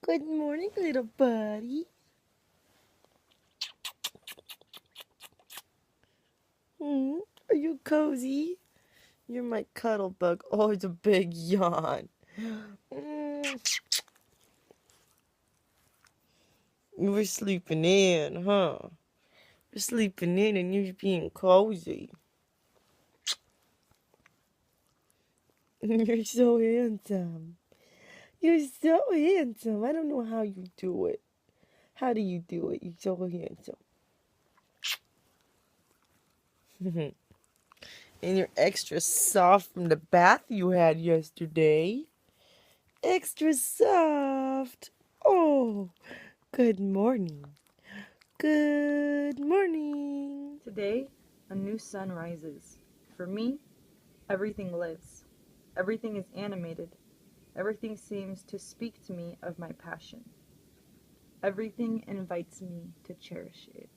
Good morning, little buddy. Hmm? Are you cozy? You're my cuddle bug. Oh, it's a big yawn. Mm. You were sleeping in, huh? You're sleeping in and you're being cozy. You're so handsome. You're so handsome. I don't know how you do it. How do you do it? You're so handsome. And you're extra soft from the bath you had yesterday. Extra soft. Oh, good morning. Good morning. Today, a new sun rises. For me, everything lives. Everything is animated. Everything seems to speak to me of my passion. Everything invites me to cherish it.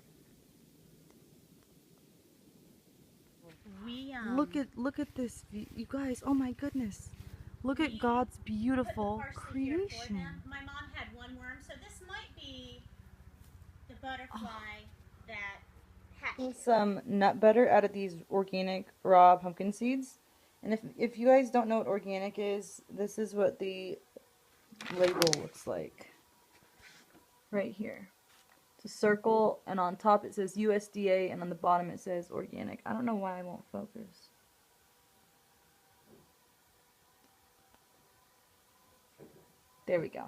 Look at this view. You guys, oh my goodness. Look at God's beautiful creation. My mom had one worm, so this might be the butterfly that hatched. Some nut butter out of these organic raw pumpkin seeds. And if you guys don't know what organic is, this is what the label looks like. Right here. It's a circle, and on top it says USDA, and on the bottom it says organic. I don't know why I won't focus. There we go.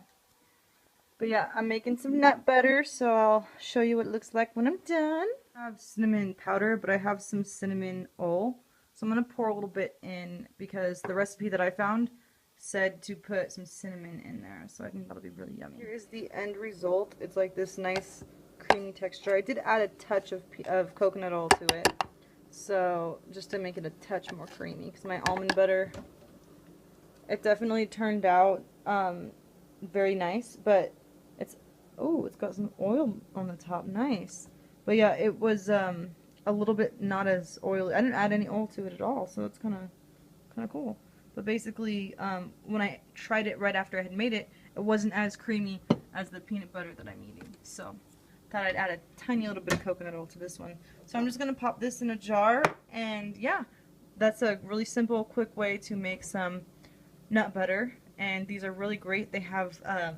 But yeah, I'm making some nut butter, so I'll show you what it looks like when I'm done. I have cinnamon powder, but I have some cinnamon oil. So I'm going to pour a little bit in because the recipe that I found said to put some cinnamon in there. So I think that'll be really yummy. Here is the end result. It's like this nice creamy texture. I did add a touch of coconut oil to it. So just to make it a touch more creamy, because my almond butter, it definitely turned out very nice, but it's got some oil on the top. Nice. But yeah, it was a little bit not as oily. I didn't add any oil to it at all, so it's kind of cool. But basically, when I tried it right after I had made it, it wasn't as creamy as the peanut butter that I'm eating. So thought I'd add a tiny little bit of coconut oil to this one. So I'm just gonna pop this in a jar, and yeah, that's a really simple, quick way to make some nut butter. And these are really great. They have a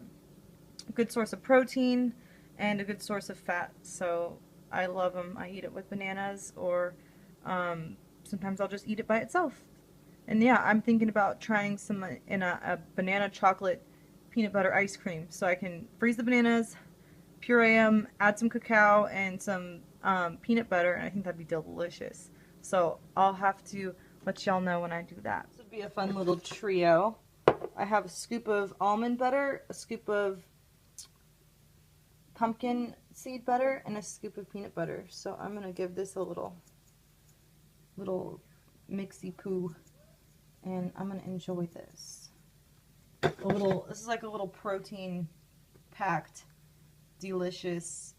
good source of protein and a good source of fat, so I love them. I eat it with bananas, or sometimes I'll just eat it by itself. And yeah, I'm thinking about trying some in a banana chocolate peanut butter ice cream. So I can freeze the bananas, puree them, add some cacao and some peanut butter, and I think that'd be delicious. So I'll have to let y'all know when I do that. This would be a fun little trio. I have a scoop of almond butter, a scoop of pumpkin seed butter, and a scoop of peanut butter. So I'm gonna give this a little mixy poo, and I'm gonna enjoy this. This is like a little protein packed, delicious.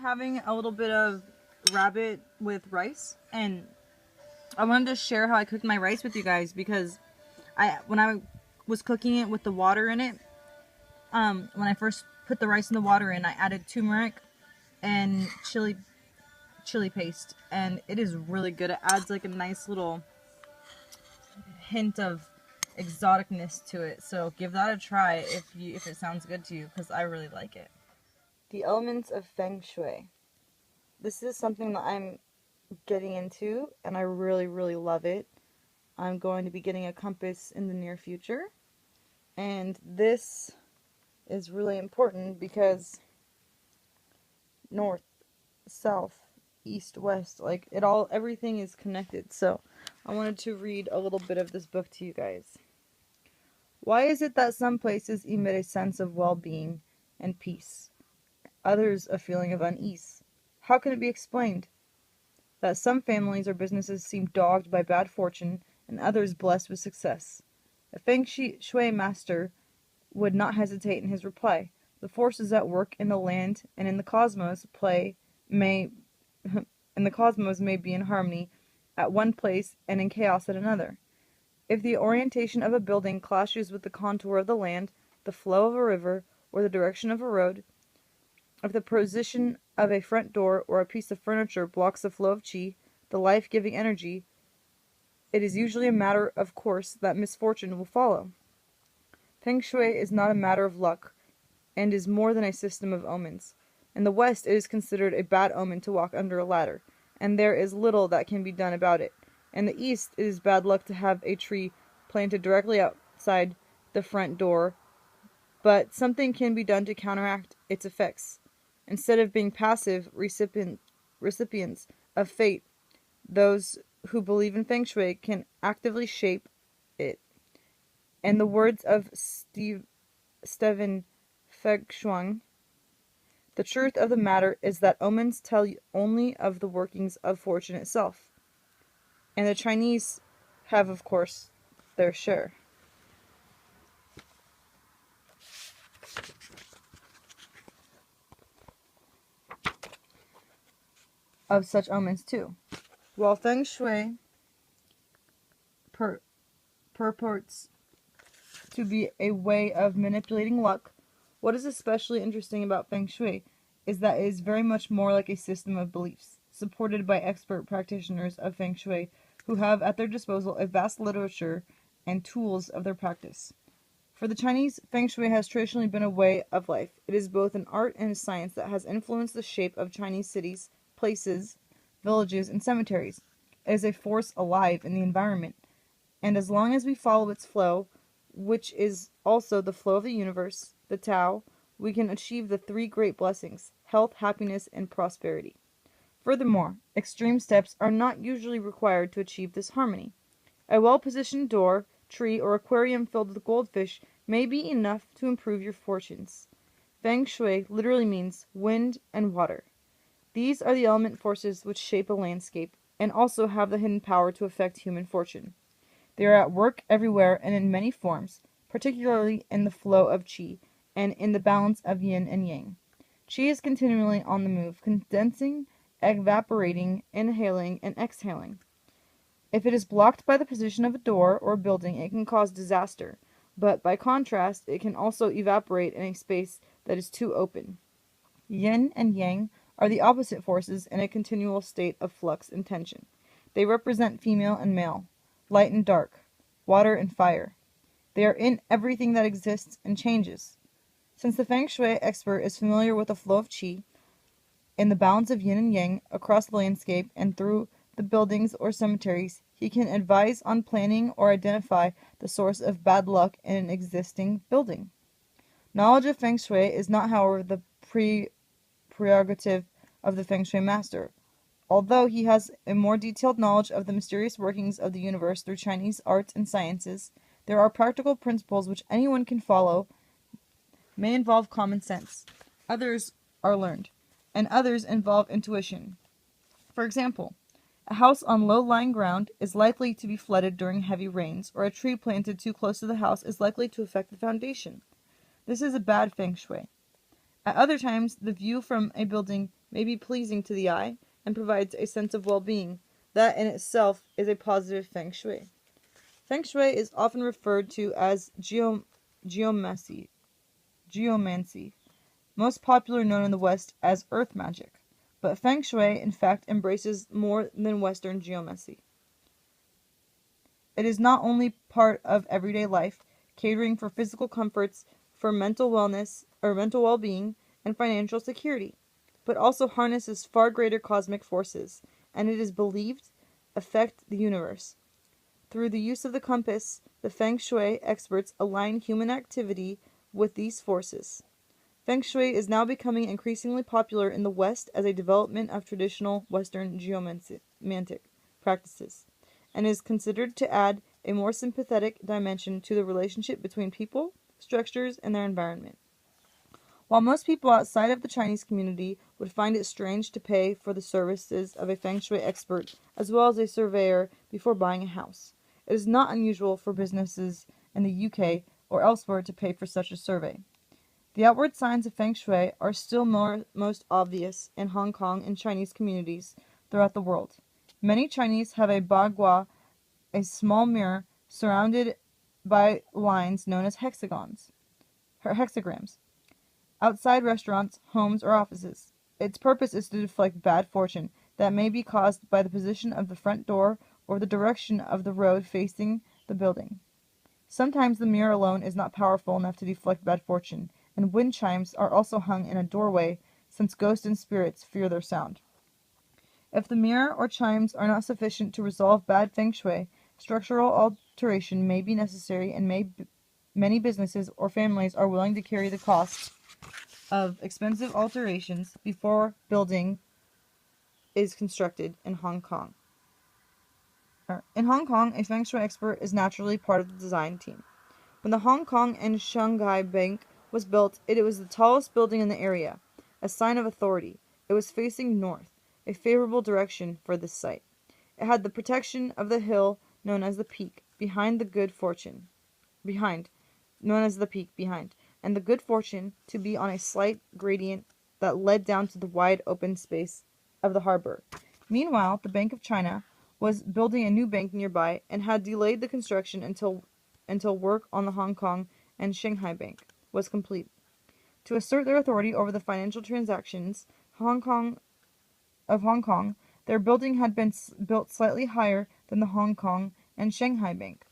having a little bit of rabbit with rice, and I wanted to share how I cooked my rice with you guys because when I was cooking it with the water in it, when I first put the rice in the water in, I added turmeric and chili paste, and it is really good. It adds like a nice little hint of exoticness to it. So give that a try if it sounds good to you, because I really like it. The elements of Feng Shui. This is something that I'm getting into, and I really, really love it. I'm going to be getting a compass in the near future, and this is really important because north, south, east, west, like everything is connected. So I wanted to read a little bit of this book to you guys. Why is it that some places emit a sense of well-being and peace, others a feeling of unease? How can it be explained that some families or businesses seem dogged by bad fortune and others blessed with success? A Feng Shui master would not hesitate in his reply. The forces at work in the land and in the cosmos may be in harmony at one place and in chaos at another. If the orientation of a building clashes with the contour of the land, the flow of a river, or the direction of a road, if the position of a front door or a piece of furniture blocks the flow of qi, the life-giving energy, it is usually a matter of course that misfortune will follow. Feng Shui is not a matter of luck, and is more than a system of omens. In the West, it is considered a bad omen to walk under a ladder, and there is little that can be done about it. In the East, it is bad luck to have a tree planted directly outside the front door, but something can be done to counteract its effects. Instead of being passive recipients of fate, those who believe in Feng Shui can actively shape it. In the words of Stephen Fegshuang, the truth of the matter is that omens tell only of the workings of fortune itself. And the Chinese have, of course, their share of such omens too. While Feng Shui purports to be a way of manipulating luck, what is especially interesting about Feng Shui is that it is very much more like a system of beliefs, supported by expert practitioners of Feng Shui who have at their disposal a vast literature and tools of their practice. For the Chinese, Feng Shui has traditionally been a way of life. It is both an art and a science that has influenced the shape of Chinese cities, places, villages, and cemeteries. It is a force alive in the environment, and as long as we follow its flow, which is also the flow of the universe, the Tao, we can achieve the three great blessings: health, happiness, and prosperity. Furthermore, extreme steps are not usually required to achieve this harmony. A well-positioned door, tree, or aquarium filled with goldfish may be enough to improve your fortunes. Feng Shui literally means wind and water. These are the element forces which shape a landscape and also have the hidden power to affect human fortune. They are at work everywhere and in many forms, particularly in the flow of qi and in the balance of yin and yang. Qi is continually on the move, condensing, evaporating, inhaling, and exhaling. If it is blocked by the position of a door or a building, it can cause disaster, but by contrast, it can also evaporate in a space that is too open. Yin and yang are the opposite forces in a continual state of flux and tension. They represent female and male, light and dark, water and fire. They are in everything that exists and changes. Since the Feng Shui expert is familiar with the flow of qi, in the balance of yin and yang across the landscape and through the buildings or cemeteries, he can advise on planning or identify the source of bad luck in an existing building. Knowledge of Feng Shui is not, however, the prerogative of the Feng Shui master. Although he has a more detailed knowledge of the mysterious workings of the universe through Chinese arts and sciences, there are practical principles which anyone can follow, may involve common sense. Others are learned, and others involve intuition. For example, a house on low-lying ground is likely to be flooded during heavy rains, or a tree planted too close to the house is likely to affect the foundation. This is a bad Feng Shui. At other times, the view from a building may be pleasing to the eye and provides a sense of well-being. That in itself is a positive feng shui. Feng shui is often referred to as geomancy, most popular known in the West as earth magic. But feng shui, in fact, embraces more than Western geomancy. It is not only part of everyday life, catering for physical comforts, for mental wellness or mental well-being, and financial security, but also harnesses far greater cosmic forces, and it is believed affect the universe. Through the use of the compass, the feng shui experts align human activity with these forces. Feng shui is now becoming increasingly popular in the West as a development of traditional Western geomantic practices, and is considered to add a more sympathetic dimension to the relationship between people, structures, and their environment. While most people outside of the Chinese community would find it strange to pay for the services of a feng shui expert as well as a surveyor before buying a house, it is not unusual for businesses in the UK or elsewhere to pay for such a survey. The outward signs of feng shui are still most obvious in Hong Kong and Chinese communities throughout the world. Many Chinese have a bagua, a small mirror surrounded by lines known as hexagrams, outside restaurants, homes, or offices. Its purpose is to deflect bad fortune that may be caused by the position of the front door or the direction of the road facing the building. Sometimes the mirror alone is not powerful enough to deflect bad fortune, and wind chimes are also hung in a doorway since ghosts and spirits fear their sound. If the mirror or chimes are not sufficient to resolve bad feng shui, structural alteration may be necessary, and many businesses or families are willing to carry the cost of expensive alterations before building is constructed in Hong Kong. In Hong Kong, a feng shui expert is naturally part of the design team. When the Hong Kong and Shanghai Bank was built, it was the tallest building in the area, a sign of authority. It was facing north, a favorable direction for this site. It had the protection of the hill known as the Peak behind, and the good fortune to be on a slight gradient that led down to the wide open space of the harbor. Meanwhile, the Bank of China was building a new bank nearby and had delayed the construction until work on the Hong Kong and Shanghai Bank was complete. To assert their authority over the financial transactions Hong Kong, their building had been built slightly higher than the Hong Kong and Shanghai Bank.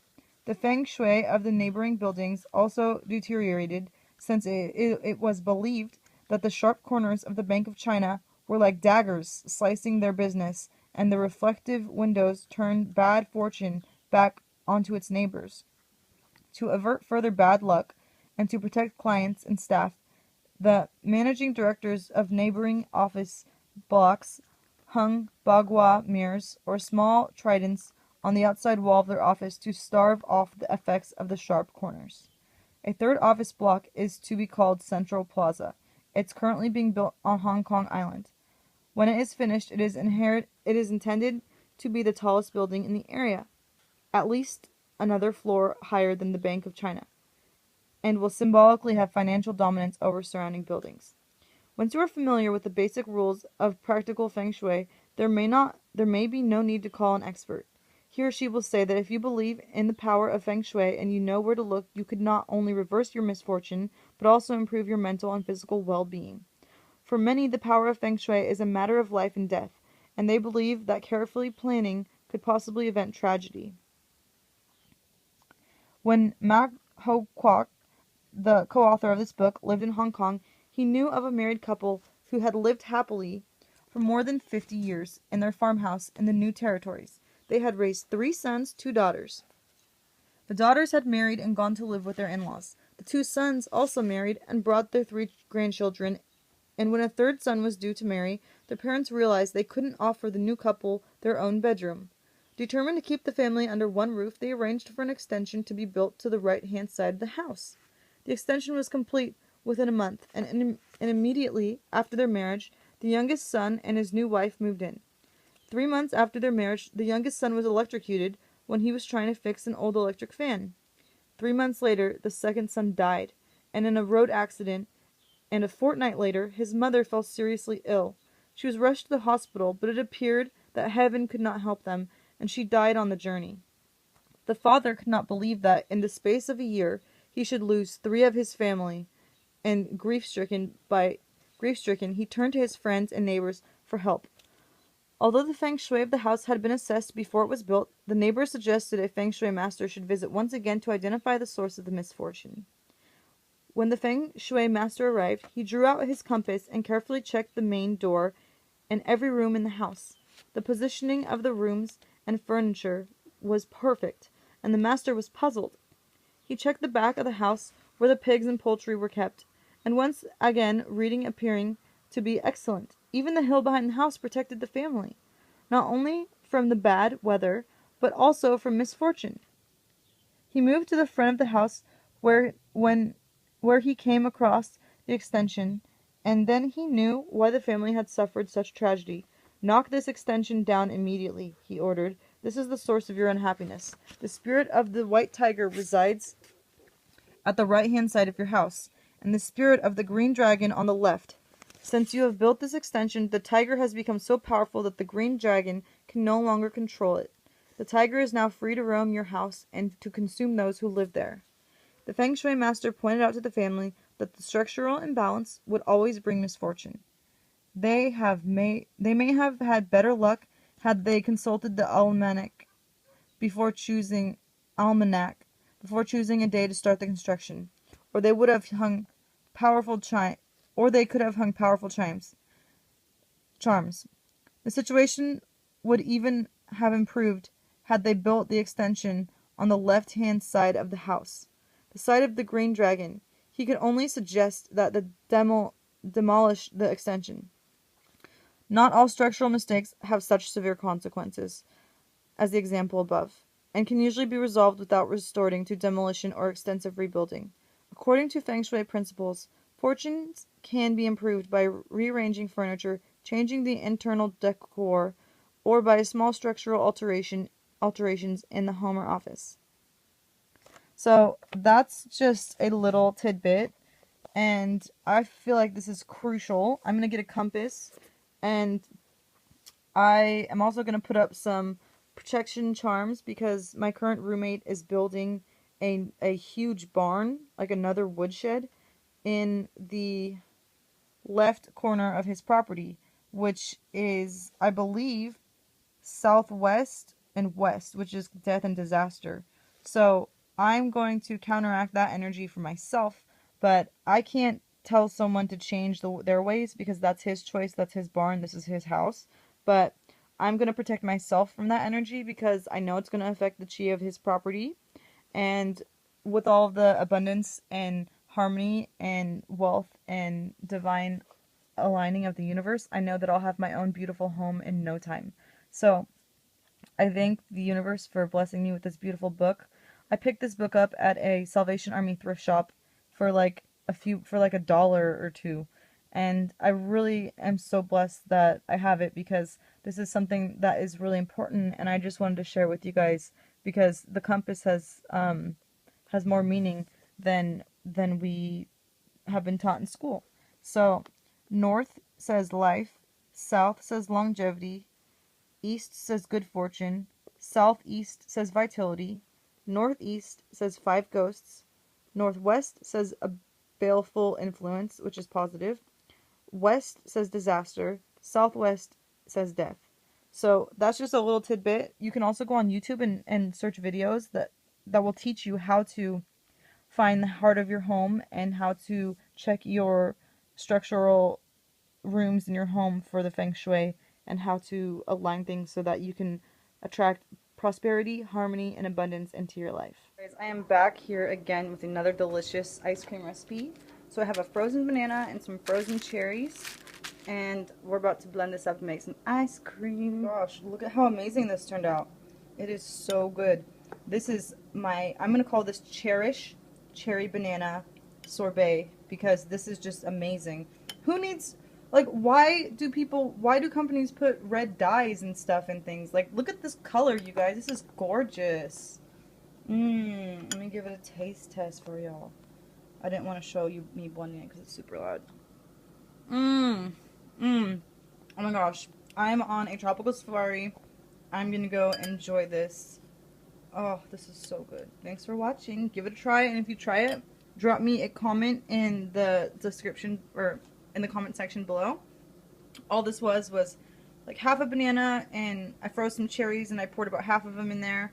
The feng shui of the neighboring buildings also deteriorated, since it was believed that the sharp corners of the Bank of China were like daggers slicing their business, and the reflective windows turned bad fortune back onto its neighbors. To avert further bad luck and to protect clients and staff, the managing directors of neighboring office blocks hung bagua mirrors or small tridents on the outside wall of their office to starve off the effects of the sharp corners. A third office block is to be called Central Plaza. It's currently being built on Hong Kong Island. When it is finished, it is intended to be the tallest building in the area, at least another floor higher than the Bank of China, and will symbolically have financial dominance over surrounding buildings. Once you are familiar with the basic rules of practical feng shui, there may be no need to call an expert. He or she will say that if you believe in the power of feng shui and you know where to look, you could not only reverse your misfortune, but also improve your mental and physical well-being. For many, the power of feng shui is a matter of life and death, and they believe that carefully planning could possibly prevent tragedy. When Ma Ho Kwok, the co-author of this book, lived in Hong Kong, he knew of a married couple who had lived happily for more than 50 years in their farmhouse in the New Territories. They had raised 3 sons, 2 daughters. The daughters had married and gone to live with their in-laws. The 2 sons also married and brought their 3 grandchildren, and when a 3rd son was due to marry, the parents realized they couldn't offer the new couple their own bedroom. Determined to keep the family under one roof, they arranged for an extension to be built to the right-hand side of the house. The extension was complete within a month, and immediately after their marriage, the youngest son and his new wife moved in. 3 months after their marriage, the youngest son was electrocuted when he was trying to fix an old electric fan. 3 months later, the second son died, and in a road accident, and a fortnight later, his mother fell seriously ill. She was rushed to the hospital, but it appeared that heaven could not help them, and she died on the journey. The father could not believe that, in the space of a year, he should lose 3 of his family, and grief-stricken, he turned to his friends and neighbors for help. Although the feng shui of the house had been assessed before it was built, the neighbors suggested a feng shui master should visit once again to identify the source of the misfortune. When the feng shui master arrived, he drew out his compass and carefully checked the main door and every room in the house. The positioning of the rooms and furniture was perfect, and the master was puzzled. He checked the back of the house where the pigs and poultry were kept, and once again reading appearing to be excellent. Even the hill behind the house protected the family, not only from the bad weather, but also from misfortune. He moved to the front of the house where he came across the extension, and then he knew why the family had suffered such tragedy. "Knock this extension down immediately," he ordered. "This is the source of your unhappiness. The spirit of the white tiger resides at the right-hand side of your house, and the spirit of the green dragon on the left. Since you have built this extension, the tiger has become so powerful that the green dragon can no longer control it. The tiger is now free to roam your house and to consume those who live there." The feng shui master pointed out to the family that the structural imbalance would always bring misfortune. They may have had better luck had they consulted the almanac before choosing a day to start the construction, or they could have hung powerful charms. The situation would even have improved had they built the extension on the left-hand side of the house, the side of the green dragon. He could only suggest that they demolish the extension. Not all structural mistakes have such severe consequences as the example above, and can usually be resolved without resorting to demolition or extensive rebuilding. According to feng shui principles, fortunes can be improved by rearranging furniture, changing the internal decor, or by small structural alterations in the home or office. So that's just a little tidbit, and I feel like this is crucial. I'm going to get a compass, and I am also going to put up some protection charms because my current roommate is building a huge barn, like another woodshed, in the left corner of his property, which is, I believe, southwest and west, which is death and disaster. So I'm going to counteract that energy for myself, but I can't tell someone to change their ways because that's his choice, that's his barn, this is his house. But I'm going to protect myself from that energy because I know it's going to affect the chi of his property. And with all of the abundance and harmony and wealth and divine aligning of the universe, I know that I'll have my own beautiful home in no time. So I thank the universe for blessing me with this beautiful book. I picked this book up at a Salvation Army thrift shop for like $1 or $2. And I really am so blessed that I have it because this is something that is really important, and I just wanted to share with you guys because the compass has more meaning than we have been taught in school. So north says life, south says longevity, east says good fortune, southeast says vitality, northeast says 5 ghosts, northwest says a baleful influence, which is positive, west says disaster, southwest says death. So that's just a little tidbit. You can also go on YouTube and search videos that will teach you how to find the heart of your home and how to check your structural rooms in your home for the feng shui and how to align things so that you can attract prosperity, harmony, and abundance into your life. Guys, I am back here again with another delicious ice cream recipe. So I have a frozen banana and some frozen cherries, and we're about to blend this up and make some ice cream. Gosh, look at how amazing this turned out. It is so good. This is I'm going to call this Cherish Cherry Banana Sorbet because this is just amazing. Who needs, like, why do companies put red dyes and stuff in things? Like, look at this color, you guys. This is gorgeous. Let me give it a taste test for y'all. I didn't want to show you me blending it because it's super loud. Oh my gosh. I'm on a tropical safari. I'm gonna go enjoy this. Oh, this is so good. Thanks for watching. Give it a try, and if you try it, drop me a comment in the description or in the comment section below. All this was like half a banana, and I froze some cherries and I poured about half of them in there.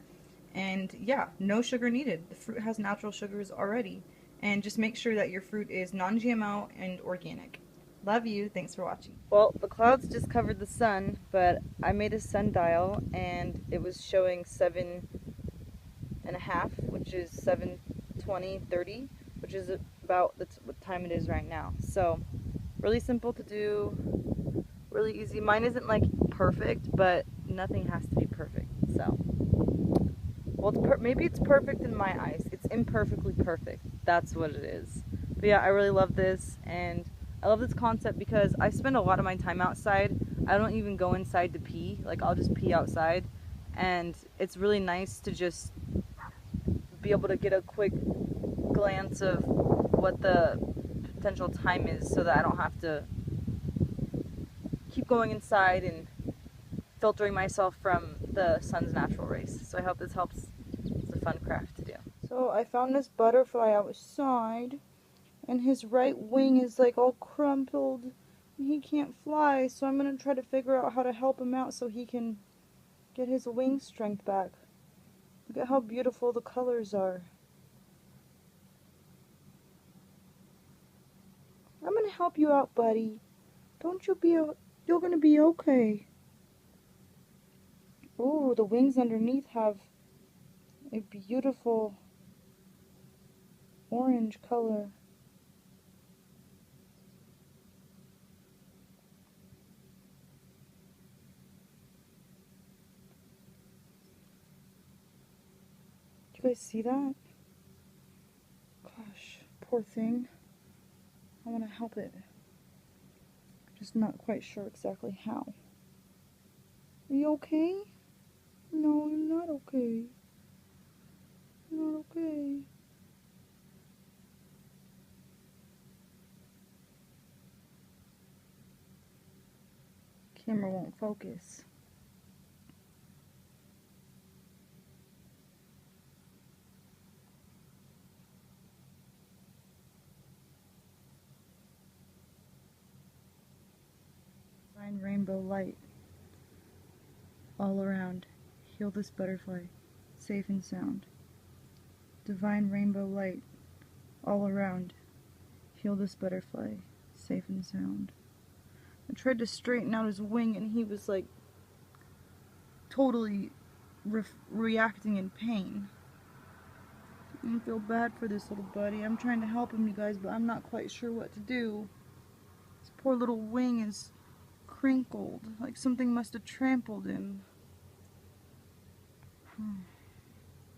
And yeah, no sugar needed. The fruit has natural sugars already. And just make sure that your fruit is non-GMO and organic. Love you. Thanks for watching. Well, the clouds just covered the sun, but I made a sundial and it was showing 7.5, which is 7:20:30, which is about what time it is right now. So really simple to do, really easy. Mine isn't like perfect, but nothing has to be perfect. So, well, maybe it's perfect in my eyes. It's imperfectly perfect. That's what it is. But yeah, I really love this, and I love this concept because I spend a lot of my time outside. I don't even go inside to pee. Like, I'll just pee outside, and it's really nice to just be able to get a quick glance of what the potential time is so that I don't have to keep going inside and filtering myself from the sun's natural rays. So I hope this helps. It's a fun craft to do. So I found this butterfly outside, and his right wing is like all crumpled. And he can't fly, so I'm going to try to figure out how to help him out so he can get his wing strength back. Look at how beautiful the colors are. I'm going to help you out, buddy. Don't you be, you're going to be okay. Ooh, the wings underneath have a beautiful orange color. Do you guys see that? Gosh, poor thing. I want to help it. Just not quite sure exactly how. Are you okay? No, you're not okay. You're not okay. Camera won't focus. Find rainbow light all around. Heal this butterfly, safe and sound. Divine rainbow light all around. Heal this butterfly, safe and sound. I tried to straighten out his wing and he was like totally reacting in pain. I feel bad for this little buddy. I'm trying to help him, you guys, but I'm not quite sure what to do. His poor little wing is crinkled, like something must have trampled him.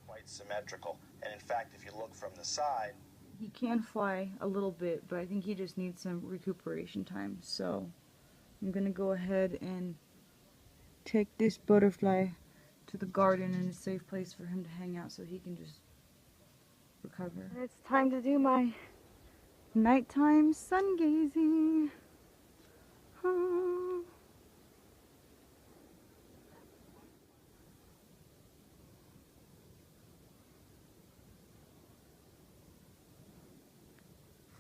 Quite symmetrical, and in fact, if you look from the side, He can fly a little bit, but I think he just needs some recuperation time. So I'm gonna go ahead and take this butterfly to the garden in a safe place for him to hang out so he can just recover. And it's time to do my nighttime sun gazing. Ah.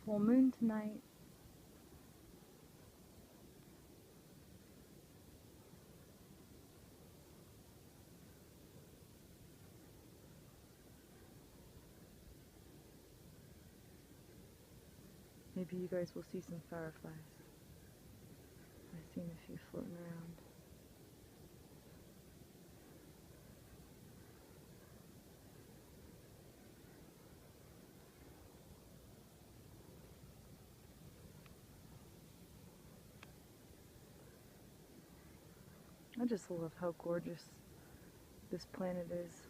Full moon tonight. Maybe you guys will see some fireflies. I've seen a few floating around. I just love how gorgeous this planet is.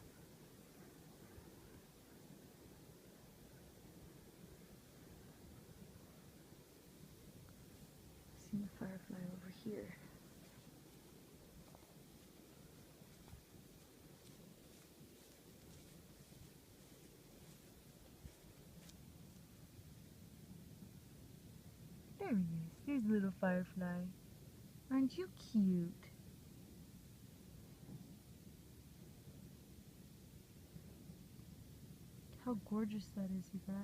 I've seen a firefly over here. There he is. Here's a little firefly. Aren't you cute? How gorgeous that is, you guys.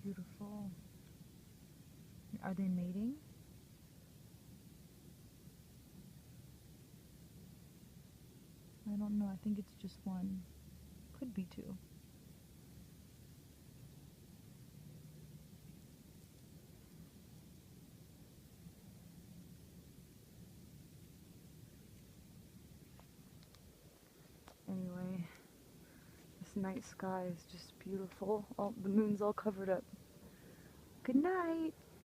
Beautiful. Are they mating? I don't know. I think it's just one. Could be two. Anyway, this night sky is just beautiful. Oh, the moon's all covered up. Good night.